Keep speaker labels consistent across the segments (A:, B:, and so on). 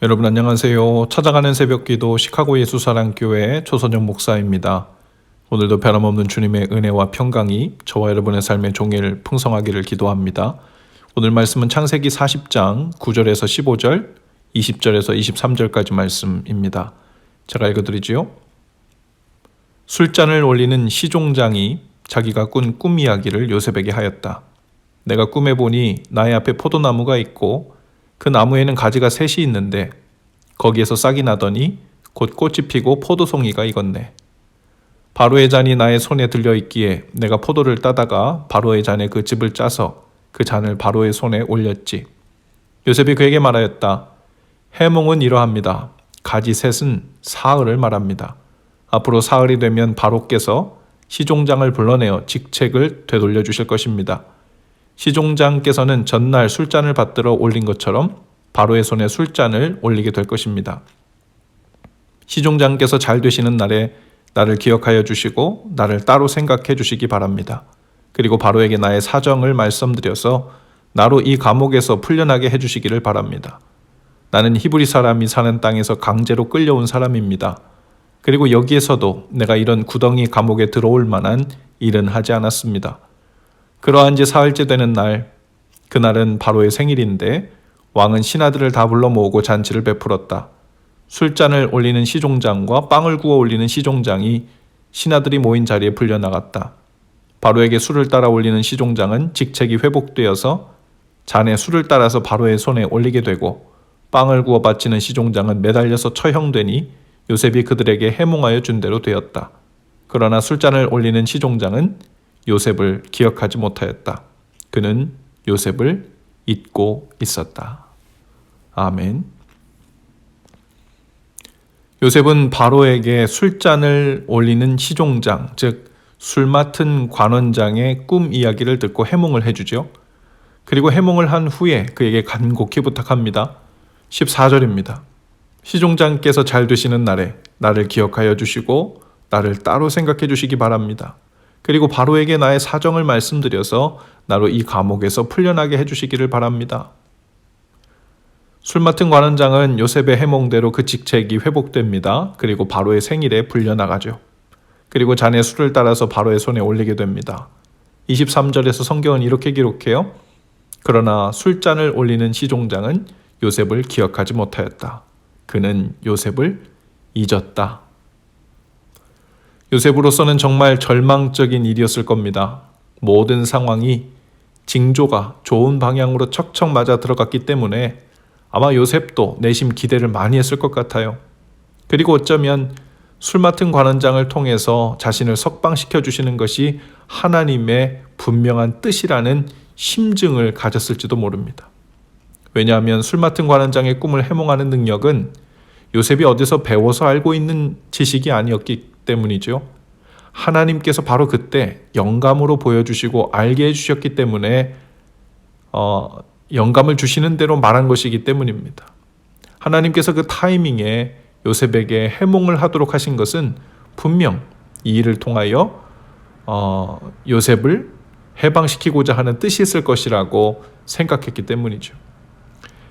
A: 여러분 안녕하세요. 찾아가는 새벽기도 시카고 예수사랑교회 조선영 목사입니다. 오늘도 변함없는 주님의 은혜와 평강이 저와 여러분의 삶의 종일 풍성하기를 기도합니다. 오늘 말씀은 창세기 40장 9절에서 15절, 20절에서 23절까지 말씀입니다. 제가 읽어드리지요. 술잔을 올리는 시종장이 자기가 꾼 꿈 이야기를 요셉에게 하였다. 내가 꿈에 보니 나의 앞에 포도나무가 있고 그 나무에는 가지가 셋이 있는데 거기에서 싹이 나더니 곧 꽃이 피고 포도송이가 익었네. 바로의 잔이 나의 손에 들려있기에 내가 포도를 따다가 바로의 잔에 그 즙을 짜서 그 잔을 바로의 손에 올렸지. 요셉이 그에게 말하였다. 해몽은 이러합니다. 가지 셋은 사흘을 말합니다. 앞으로 사흘이 되면 바로께서 시종장을 불러내어 직책을 되돌려 주실 것입니다. 시종장께서는 전날 술잔을 받들어 올린 것처럼 바로의 손에 술잔을 올리게 될 것입니다. 시종장께서 잘 되시는 날에 나를 기억하여 주시고 나를 따로 생각해 주시기 바랍니다. 그리고 바로에게 나의 사정을 말씀드려서 나로 이 감옥에서 풀려나게 해주시기를 바랍니다. 나는 히브리 사람이 사는 땅에서 강제로 끌려온 사람입니다. 그리고 여기에서도 내가 이런 구덩이 감옥에 들어올 만한 일은 하지 않았습니다. 그러한 지 사흘째 되는 날, 그날은 바로의 생일인데 왕은 신하들을 다 불러 모으고 잔치를 베풀었다. 술잔을 올리는 시종장과 빵을 구워 올리는 시종장이 신하들이 모인 자리에 불려나갔다. 바로에게 술을 따라 올리는 시종장은 직책이 회복되어서 잔에 술을 따라서 바로의 손에 올리게 되고 빵을 구워 바치는 시종장은 매달려서 처형되니 요셉이 그들에게 해몽하여 준 대로 되었다. 그러나 술잔을 올리는 시종장은 요셉을 기억하지 못하였다. 그는 요셉을 잊고 있었다. 아멘. 요셉은 바로에게 술잔을 올리는 시종장, 즉 술 맡은 관원장의 꿈 이야기를 듣고 해몽을 해주죠. 그리고 해몽을 한 후에 그에게 간곡히 부탁합니다. 14절입니다. 시종장께서 잘 되시는 날에 나를 기억하여 주시고 나를 따로 생각해 주시기 바랍니다. 그리고 바로에게 나의 사정을 말씀드려서 나로 이 감옥에서 풀려나게 해주시기를 바랍니다. 술 맡은 관원장은 요셉의 해몽대로 그 직책이 회복됩니다. 그리고 바로의 생일에 불려나가죠. 그리고 잔에 술을 따라서 바로의 손에 올리게 됩니다. 23절에서 성경은 이렇게 기록해요. 그러나 술잔을 올리는 시종장은 요셉을 기억하지 못하였다. 그는 요셉을 잊었다. 요셉으로서는 정말 절망적인 일이었을 겁니다. 모든 상황이 징조가 좋은 방향으로 척척 맞아 들어갔기 때문에 아마 요셉도 내심 기대를 많이 했을 것 같아요. 그리고 어쩌면 술 맡은 관원장을 통해서 자신을 석방시켜 주시는 것이 하나님의 분명한 뜻이라는 심증을 가졌을지도 모릅니다. 왜냐하면 술 맡은 관원장의 꿈을 해몽하는 능력은 요셉이 어디서 배워서 알고 있는 지식이 아니었기 때문이죠. 하나님께서 바로 그때 영감으로 보여주시고 알게 해주셨기 때문에 영감을 주시는 대로 말한 것이기 때문입니다. 하나님께서 그 타이밍에 요셉에게 해몽을 하도록 하신 것은 분명 이 일을 통하여 요셉을 해방시키고자 하는 뜻이 있을 것이라고 생각했기 때문이죠.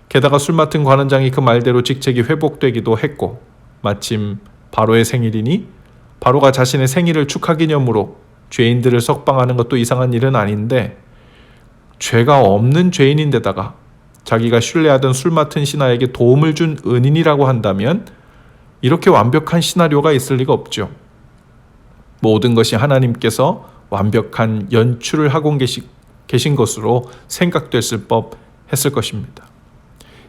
A: 게다가 술 맡은 관원장이 그 말대로 직책이 회복되기도 했고 마침 바로의 생일이니 바로가 자신의 생일을 축하 기념으로 죄인들을 석방하는 것도 이상한 일은 아닌데 죄가 없는 죄인인데다가 자기가 신뢰하던 술 맡은 신하에게 도움을 준 은인이라고 한다면 이렇게 완벽한 시나리오가 있을 리가 없죠. 모든 것이 하나님께서 완벽한 연출을 하고 계신 것으로 생각됐을 법했을 것입니다.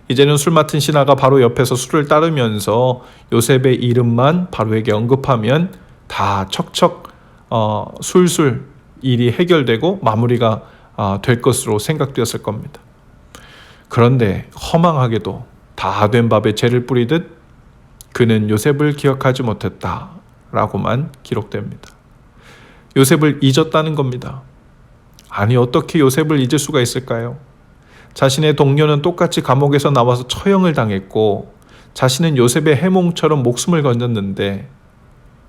A: 이제는 술 맡은 신하가 바로 옆에서 술을 따르면서 요셉의 이름만 바로에게 언급하면 다 척척 술술 일이 해결되고 마무리가 될 것으로 생각되었을 겁니다. 그런데 허망하게도 다 된 밥에 재를 뿌리듯 그는 요셉을 기억하지 못했다라고만 기록됩니다. 요셉을 잊었다는 겁니다. 아니 어떻게 요셉을 잊을 수가 있을까요? 자신의 동료는 똑같이 감옥에서 나와서 처형을 당했고 자신은 요셉의 해몽처럼 목숨을 건졌는데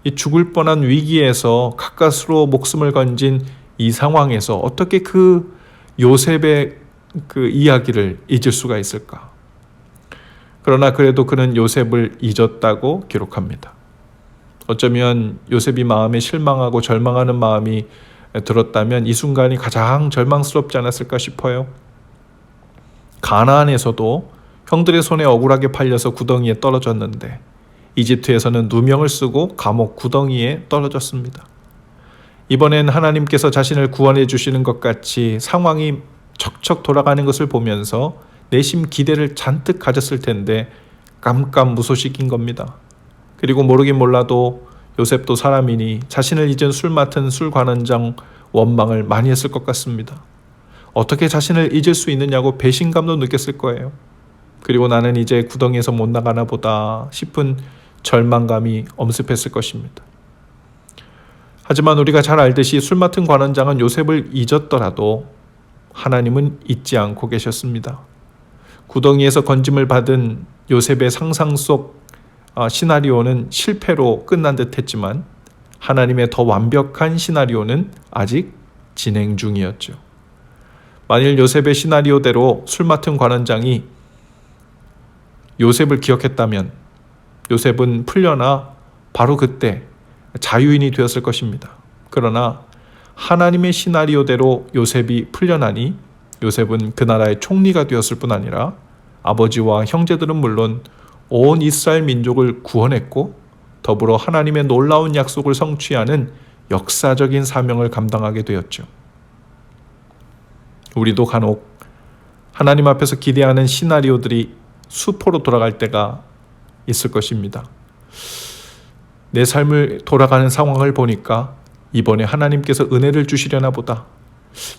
A: 이 죽을 뻔한 위기에서 가까스로 목숨을 건진 이 상황에서 어떻게 그 요셉의 그 이야기를 잊을 수가 있을까? 그러나 그래도 그는 요셉을 잊었다고 기록합니다. 어쩌면 요셉이 마음에 실망하고 절망하는 마음이 들었다면 이 순간이 가장 절망스럽지 않았을까 싶어요. 가나안에서도 형들의 손에 억울하게 팔려서 구덩이에 떨어졌는데 이집트에서는 누명을 쓰고 감옥 구덩이에 떨어졌습니다. 이번엔 하나님께서 자신을 구원해 주시는 것 같이 상황이 척척 돌아가는 것을 보면서 내심 기대를 잔뜩 가졌을 텐데 깜깜무소식인 겁니다. 그리고 모르긴 몰라도 요셉도 사람이니 자신을 잊은 술 맡은 술관원장 원망을 많이 했을 것 같습니다. 어떻게 자신을 잊을 수 있느냐고 배신감도 느꼈을 거예요. 그리고 나는 이제 구덩이에서 못 나가나 보다 싶은 절망감이 엄습했을 것입니다. 하지만 우리가 잘 알듯이 술 맡은 관원장은 요셉을 잊었더라도 하나님은 잊지 않고 계셨습니다. 구덩이에서 건짐을 받은 요셉의 상상 속 시나리오는 실패로 끝난 듯 했지만 하나님의 더 완벽한 시나리오는 아직 진행 중이었죠. 만일 요셉의 시나리오대로 술 맡은 관원장이 요셉을 기억했다면 요셉은 풀려나 바로 그때 자유인이 되었을 것입니다. 그러나 하나님의 시나리오대로 요셉이 풀려나니 요셉은 그 나라의 총리가 되었을 뿐 아니라 아버지와 형제들은 물론 온 이스라엘 민족을 구원했고 더불어 하나님의 놀라운 약속을 성취하는 역사적인 사명을 감당하게 되었죠. 우리도 간혹 하나님 앞에서 기대하는 시나리오들이 수포로 돌아갈 때가 있을 것입니다. 내 삶을 돌아가는 상황을 보니까 이번에 하나님께서 은혜를 주시려나 보다.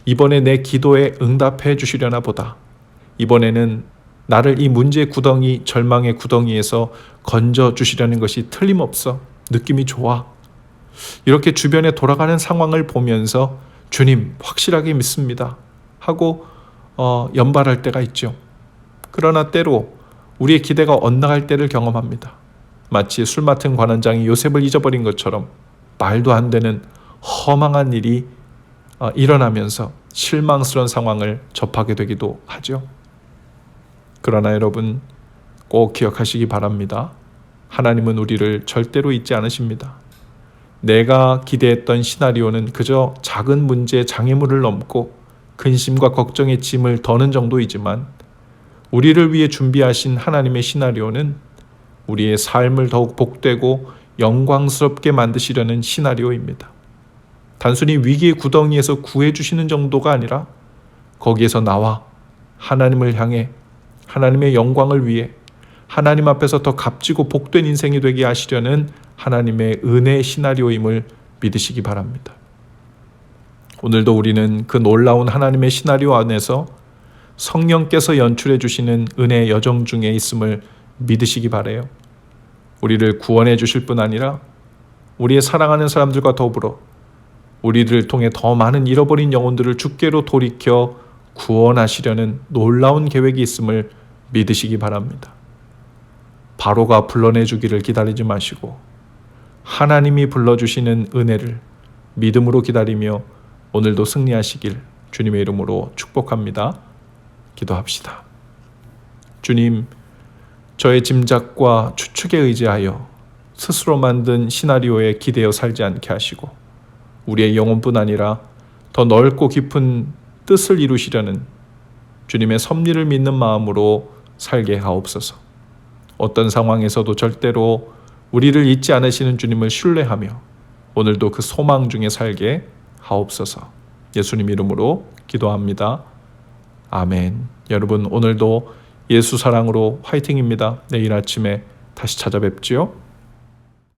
A: 이번에 내 기도에 응답해 주시려나 보다. 이번에는 나를 이 문제의 구덩이, 절망의 구덩이에서 건져 주시려는 것이 틀림없어. 느낌이 좋아. 이렇게 주변에 돌아가는 상황을 보면서 주님 확실하게 믿습니다 하고 연발할 때가 있죠. 그러나 때로 우리의 기대가 엇나갈 때를 경험합니다. 마치 술 맡은 관원장이 요셉을 잊어버린 것처럼 말도 안 되는 허망한 일이 일어나면서 실망스러운 상황을 접하게 되기도 하죠. 그러나 여러분 꼭 기억하시기 바랍니다. 하나님은 우리를 절대로 잊지 않으십니다. 내가 기대했던 시나리오는 그저 작은 문제 장애물을 넘고 근심과 걱정의 짐을 더는 정도이지만 우리를 위해 준비하신 하나님의 시나리오는 우리의 삶을 더욱 복되고 영광스럽게 만드시려는 시나리오입니다. 단순히 위기의 구덩이에서 구해주시는 정도가 아니라 거기에서 나와 하나님을 향해 하나님의 영광을 위해 하나님 앞에서 더 값지고 복된 인생이 되게 하시려는 하나님의 은혜의 시나리오임을 믿으시기 바랍니다. 오늘도 우리는 그 놀라운 하나님의 시나리오 안에서 성령께서 연출해 주시는 은혜의 여정 중에 있음을 믿으시기 바라요. 우리를 구원해 주실 뿐 아니라 우리의 사랑하는 사람들과 더불어 우리들을 통해 더 많은 잃어버린 영혼들을 주께로 돌이켜 구원하시려는 놀라운 계획이 있음을 믿으시기 바랍니다. 바로가 불러내 주기를 기다리지 마시고 하나님이 불러주시는 은혜를 믿음으로 기다리며 오늘도 승리하시길 주님의 이름으로 축복합니다. 기도합시다. 주님, 저의 짐작과 추측에 의지하여 스스로 만든 시나리오에 기대어 살지 않게 하시고 우리의 영혼뿐 아니라 더 넓고 깊은 뜻을 이루시려는 주님의 섭리를 믿는 마음으로 살게 하옵소서. 어떤 상황에서도 절대로 우리를 잊지 않으시는 주님을 신뢰하며 오늘도 그 소망 중에 살게 하옵소서. 예수님 이름으로 기도합니다. 아멘. 여러분 오늘도 예수 사랑으로 화이팅입니다. 내일 아침에 다시 찾아뵙지요.